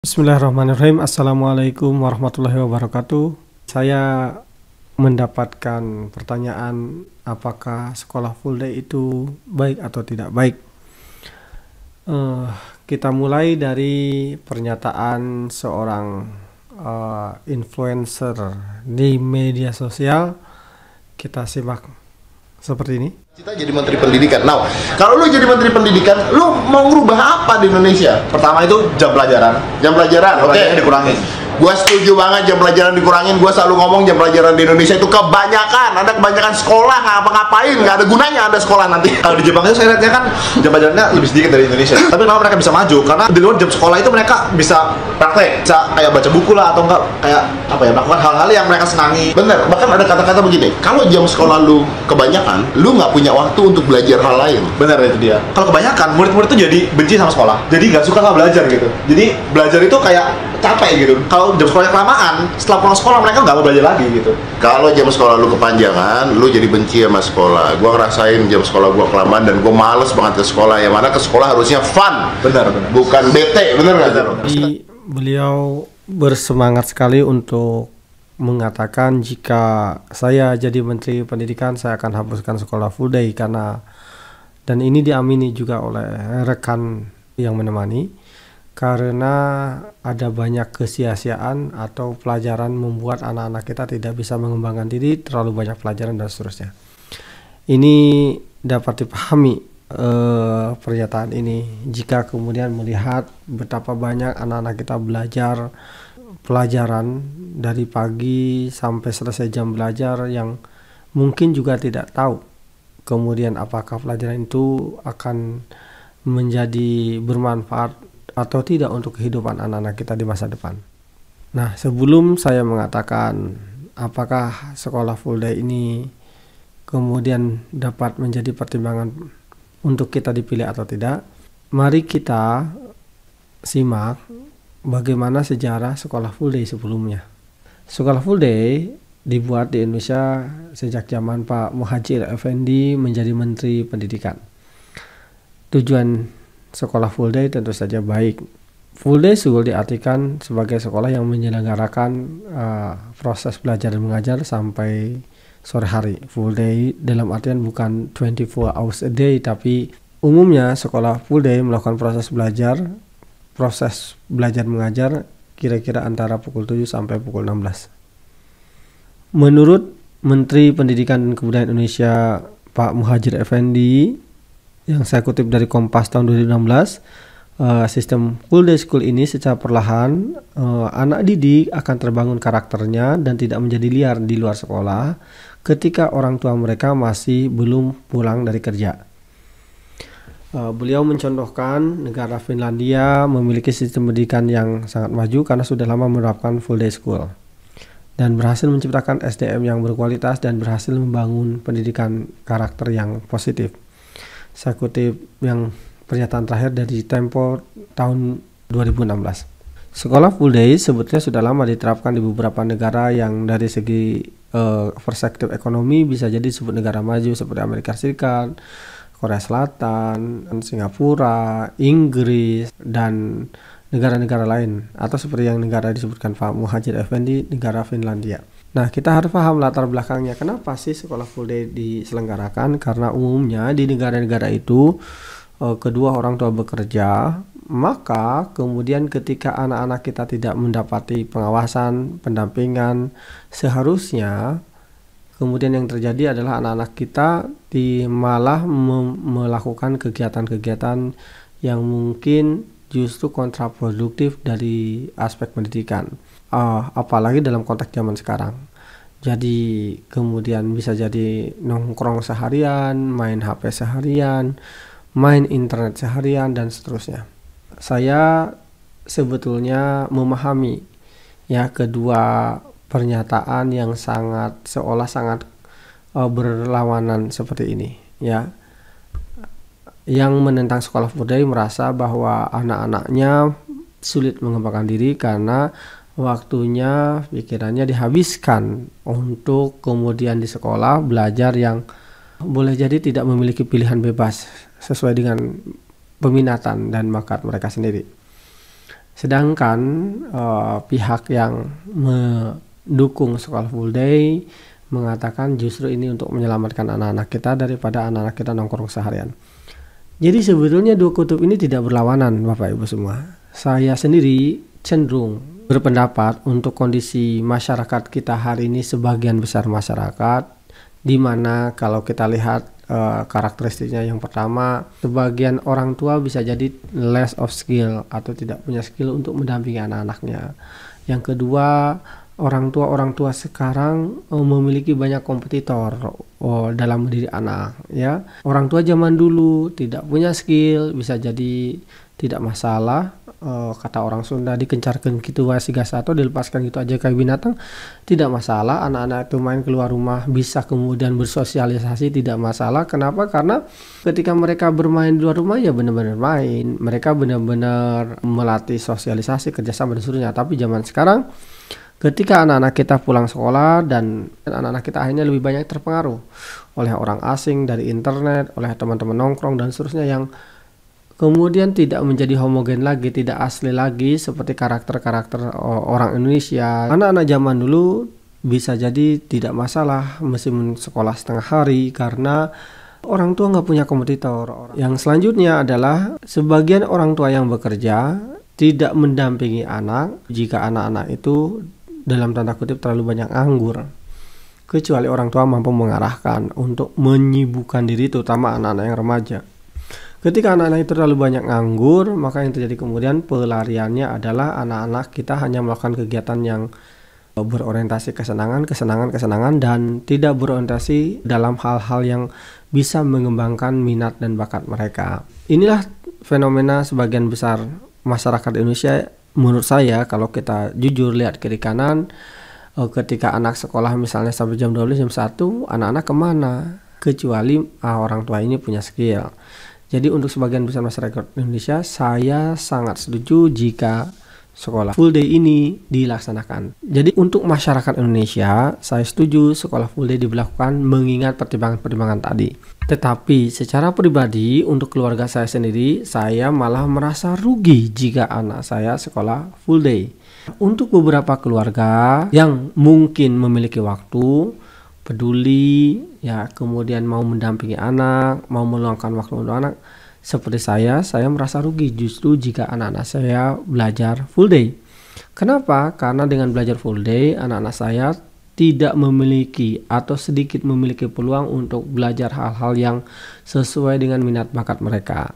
Bismillahirrahmanirrahim. Assalamualaikum warahmatullahi wabarakatuh. Saya mendapatkan pertanyaan apakah sekolah full day itu baik atau tidak baik. Kita mulai dari pernyataan seorang influencer di media sosial. Kita simak seperti ini. Kita jadi menteri pendidikan. Nah, kalau lu jadi menteri pendidikan, lu mau ngubah apa di Indonesia? Pertama itu jam pelajaran. Jam pelajaran, oke. Dikurangin. Gua setuju banget jam pelajaran dikurangin. Gua selalu ngomong jam pelajaran di Indonesia itu kebanyakan. Ada kebanyakan sekolah ngapa-ngapain, nggak ada gunanya ada sekolah nanti. Kalau di Jepang itu saya lihatnya kan jam pelajarannya lebih sedikit dari Indonesia. Tapi kenapa mereka bisa maju? Karena di luar jam sekolah itu mereka bisa praktek, bisa kayak baca buku lah atau enggak kayak apa ya, melakukan hal-hal yang mereka senangi. Bener, bahkan ada kata-kata begini. Kalau jam sekolah lu kebanyakan, lu nggak punya waktu untuk belajar hal lain. Bener, itu dia. Kalau kebanyakan murid-murid itu jadi benci sama sekolah. Jadi nggak suka sama belajar gitu. Jadi belajar itu kayak capek gitu. Kalau jam sekolahnya kelamaan, setelah pulang sekolah mereka nggak mau belajar lagi gitu. Kalau jam sekolah lu kepanjangan, lu jadi benci sama sekolah. Gua ngerasain jam sekolah gua kelamaan dan gua males banget ke sekolah. Yang mana ke sekolah harusnya fun, Benar. bukan bete, bener nggak? Jadi beliau bersemangat sekali untuk mengatakan jika saya jadi menteri pendidikan saya akan hapuskan sekolah full day dan ini diamini juga oleh rekan yang menemani. Karena ada banyak kesia-siaan atau pelajaran membuat anak-anak kita tidak bisa mengembangkan diri, terlalu banyak pelajaran dan seterusnya. Ini dapat dipahami pernyataan ini jika kemudian melihat betapa banyak anak-anak kita belajar pelajaran dari pagi sampai selesai jam belajar yang mungkin juga tidak tahu kemudian apakah pelajaran itu akan menjadi bermanfaat atau tidak untuk kehidupan anak-anak kita di masa depan. Nah, sebelum saya mengatakan apakah sekolah full day ini kemudian dapat menjadi pertimbangan untuk kita dipilih atau tidak, mari kita simak bagaimana sejarah sekolah full day sebelumnya. Sekolah full day dibuat di Indonesia sejak zaman Pak Muhadjir Effendi menjadi Menteri Pendidikan. Tujuan sekolah full day tentu saja baik. Full day school diartikan sebagai sekolah yang menyelenggarakan proses belajar dan mengajar sampai sore hari. Full day dalam artian bukan 24 hours a day, tapi umumnya sekolah full day melakukan proses belajar mengajar kira-kira antara pukul 7 sampai pukul 16. Menurut Menteri Pendidikan dan Kebudayaan Indonesia Pak Muhadjir Effendi, yang saya kutip dari Kompas tahun 2016, sistem full day school ini secara perlahan anak didik akan terbangun karakternya dan tidak menjadi liar di luar sekolah ketika orang tua mereka masih belum pulang dari kerja. Beliau mencontohkan negara Finlandia memiliki sistem pendidikan yang sangat maju karena sudah lama menerapkan full day school dan berhasil menciptakan SDM yang berkualitas dan berhasil membangun pendidikan karakter yang positif. Saya kutip yang pernyataan terakhir dari Tempo tahun 2016. Sekolah full day sebetulnya sudah lama diterapkan di beberapa negara yang dari segi perspektif ekonomi bisa jadi disebut negara maju seperti Amerika Serikat, Korea Selatan, Singapura, Inggris, dan negara-negara lain, atau seperti yang negara disebutkan Pak Muhadjir Effendi, negara Finlandia. Nah, kita harus paham latar belakangnya. Kenapa sih sekolah full day diselenggarakan? Karena umumnya di negara-negara itu kedua orang tua bekerja, maka kemudian ketika anak-anak kita tidak mendapati pengawasan, pendampingan, seharusnya kemudian yang terjadi adalah anak-anak kita malah melakukan kegiatan-kegiatan yang mungkin justru kontraproduktif dari aspek pendidikan. Apalagi dalam konteks zaman sekarang. Jadi kemudian bisa jadi nongkrong seharian, main HP seharian, main internet seharian, dan seterusnya. Saya sebetulnya memahami ya kedua pernyataan yang seolah sangat berlawanan seperti ini ya. Yang menentang sekolah full day merasa bahwa anak-anaknya sulit mengembangkan diri karena waktunya, pikirannya dihabiskan untuk kemudian di sekolah belajar yang boleh jadi tidak memiliki pilihan bebas sesuai dengan peminatan dan bakat mereka sendiri. Sedangkan pihak yang mendukung sekolah full day mengatakan justru ini untuk menyelamatkan anak-anak kita daripada anak-anak kita nongkrong seharian. Jadi sebetulnya dua kutub ini tidak berlawanan, Bapak Ibu semua. Saya sendiri cenderung berpendapat untuk kondisi masyarakat kita hari ini, sebagian besar masyarakat, di mana kalau kita lihat karakteristiknya, yang pertama, sebagian orang tua bisa jadi less of skill atau tidak punya skill untuk mendampingi anak-anaknya. Yang kedua, orang tua sekarang memiliki banyak kompetitor dalam mendidik anak, ya. Orang tua zaman dulu tidak punya skill, bisa jadi tidak masalah. Kata orang Sunda, dikencarkan gitu wasigas atau dilepaskan gitu aja kayak binatang, tidak masalah. Anak-anak itu main keluar rumah, bisa kemudian bersosialisasi, tidak masalah. Kenapa? Karena ketika mereka bermain di luar rumah ya benar-benar main, mereka benar-benar melatih sosialisasi, kerjasama dan seterusnya. Tapi zaman sekarang, ketika anak-anak kita pulang sekolah dan anak-anak kita akhirnya lebih banyak terpengaruh oleh orang asing, dari internet, oleh teman-teman nongkrong dan seterusnya, yang kemudian tidak menjadi homogen lagi, tidak asli lagi seperti karakter-karakter orang Indonesia. Anak-anak zaman dulu bisa jadi tidak masalah meskipun sekolah setengah hari karena orang tua nggak punya kompetitor. Yang selanjutnya adalah sebagian orang tua yang bekerja tidak mendampingi anak jika anak-anak itu dalam tanda kutip terlalu banyak nganggur. Kecuali orang tua mampu mengarahkan untuk menyibukkan diri, terutama anak-anak yang remaja. Ketika anak-anak itu terlalu banyak nganggur, maka yang terjadi kemudian pelariannya adalah anak-anak kita hanya melakukan kegiatan yang berorientasi kesenangan dan tidak berorientasi dalam hal-hal yang bisa mengembangkan minat dan bakat mereka. Inilah fenomena sebagian besar masyarakat Indonesia menurut saya. Kalau kita jujur lihat kiri kanan, ketika anak sekolah misalnya sampai jam 12, jam 1, anak-anak kemana? Kecuali orang tua ini punya skill. Jadi untuk sebagian besar masyarakat Indonesia, saya sangat setuju jika sekolah full day ini dilaksanakan. Jadi untuk masyarakat Indonesia, saya setuju sekolah full day diberlakukan mengingat pertimbangan-pertimbangan tadi. Tetapi secara pribadi untuk keluarga saya sendiri, saya malah merasa rugi jika anak saya sekolah full day. Untuk beberapa keluarga yang mungkin memiliki waktu, peduli, ya, kemudian mau mendampingi anak, mau meluangkan waktu untuk anak, seperti saya merasa rugi justru jika anak-anak saya belajar full day. Kenapa? Karena dengan belajar full day, anak-anak saya tidak memiliki atau sedikit memiliki peluang untuk belajar hal-hal yang sesuai dengan minat bakat mereka.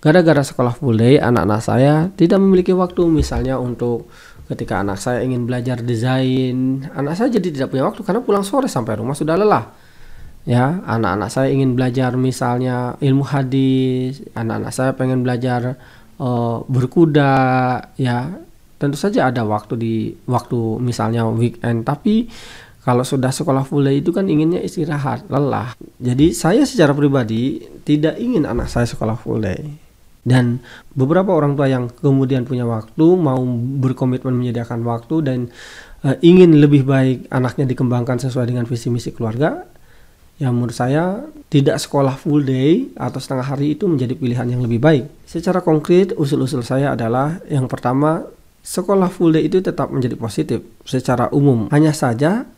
Gara-gara sekolah full day, anak-anak saya tidak memiliki waktu, misalnya untuk ketika anak saya ingin belajar desain, anak saya jadi tidak punya waktu karena pulang sore sampai rumah sudah lelah. Ya, anak-anak saya ingin belajar misalnya ilmu hadis, anak-anak saya pengen belajar berkuda, ya. Tentu saja ada waktu misalnya weekend, tapi kalau sudah sekolah full day itu kan inginnya istirahat, lelah. Jadi saya secara pribadi tidak ingin anak saya sekolah full day. Dan beberapa orang tua yang kemudian punya waktu, mau berkomitmen menyediakan waktu dan ingin lebih baik anaknya dikembangkan sesuai dengan visi misi keluarga, ya menurut saya tidak sekolah full day atau setengah hari itu menjadi pilihan yang lebih baik. Secara konkret, usul-usul saya adalah yang pertama, sekolah full day itu tetap menjadi positif secara umum. Hanya saja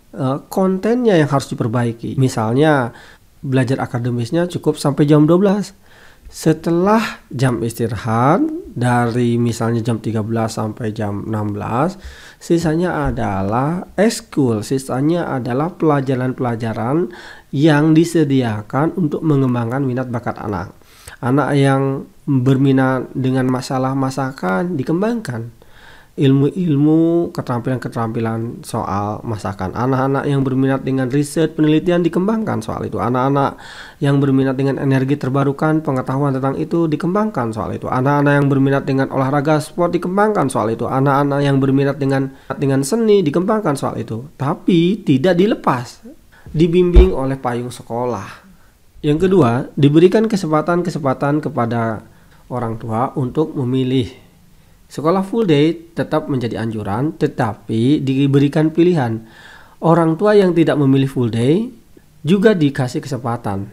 kontennya yang harus diperbaiki. Misalnya belajar akademisnya cukup sampai jam 12. Setelah jam istirahat dari misalnya jam 13 sampai jam 16, sisanya adalah ekskul, sisanya adalah pelajaran-pelajaran yang disediakan untuk mengembangkan minat bakat anak. Anak yang berminat dengan masalah masakan dikembangkan. Ilmu-ilmu, keterampilan-keterampilan soal masakan. Anak-anak yang berminat dengan riset, penelitian dikembangkan soal itu. Anak-anak yang berminat dengan energi terbarukan, pengetahuan tentang itu dikembangkan soal itu. Anak-anak yang berminat dengan olahraga, sport dikembangkan soal itu. Anak-anak yang berminat dengan seni dikembangkan soal itu. Tapi tidak dilepas, dibimbing oleh payung sekolah. Yang kedua, diberikan kesempatan kepada orang tua untuk memilih. Sekolah full day tetap menjadi anjuran, tetapi diberikan pilihan. Orang tua yang tidak memilih full day juga dikasih kesempatan.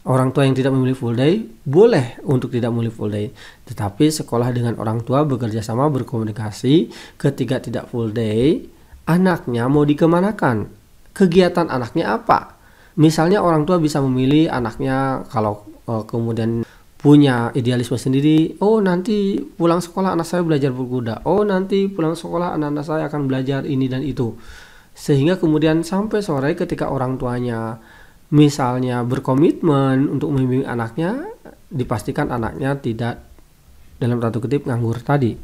Orang tua yang tidak memilih full day boleh untuk tidak memilih full day, tetapi sekolah dengan orang tua bekerja sama, berkomunikasi. Ketika tidak full day, anaknya mau dikemanakan, kegiatan anaknya apa. Misalnya orang tua bisa memilih anaknya, kalau kemudian punya idealisme sendiri, oh nanti pulang sekolah anak saya belajar berkuda, oh nanti pulang sekolah anak-anak saya akan belajar ini dan itu, sehingga kemudian sampai sore ketika orang tuanya misalnya berkomitmen untuk membimbing anaknya, dipastikan anaknya tidak dalam tanda kutip nganggur tadi.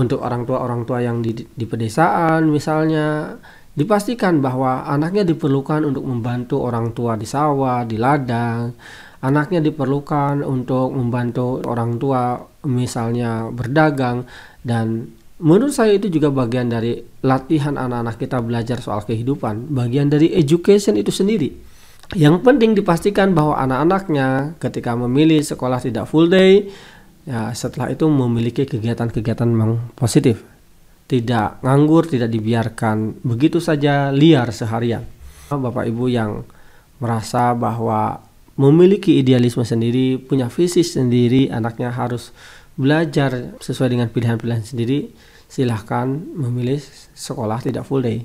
Untuk orang tua yang di pedesaan misalnya, dipastikan bahwa anaknya diperlukan untuk membantu orang tua di sawah, di ladang. Anaknya diperlukan untuk membantu orang tua misalnya berdagang. Dan menurut saya itu juga bagian dari latihan anak-anak kita belajar soal kehidupan, bagian dari education itu sendiri. Yang penting dipastikan bahwa anak-anaknya ketika memilih sekolah tidak full day, ya setelah itu memiliki kegiatan-kegiatan yang positif. Tidak nganggur, tidak dibiarkan begitu saja liar seharian. Bapak Ibu yang merasa bahwa memiliki idealisme sendiri, punya visi sendiri, anaknya harus belajar sesuai dengan pilihan-pilihan sendiri, silahkan memilih sekolah tidak full day.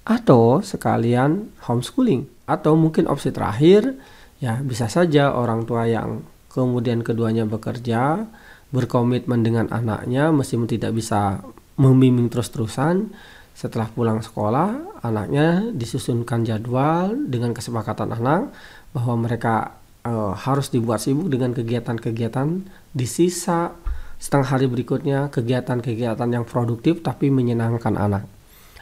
Atau sekalian homeschooling. Atau mungkin opsi terakhir, ya bisa saja orang tua yang kemudian keduanya bekerja, berkomitmen dengan anaknya meskipun tidak bisa membimbing terus-terusan. Setelah pulang sekolah, anaknya disusunkan jadwal dengan kesepakatan anak bahwa mereka harus dibuat sibuk dengan kegiatan-kegiatan di sisa setengah hari berikutnya, kegiatan-kegiatan yang produktif tapi menyenangkan anak.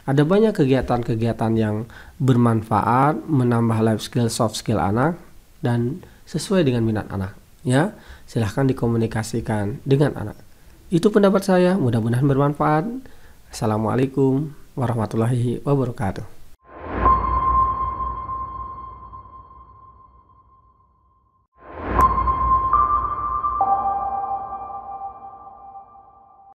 Ada banyak kegiatan-kegiatan yang bermanfaat, menambah life skill, soft skill anak, dan sesuai dengan minat anak. Ya, silahkan dikomunikasikan dengan anak. Itu pendapat saya, mudah-mudahan bermanfaat. Assalamualaikum warahmatullahi wabarakatuh.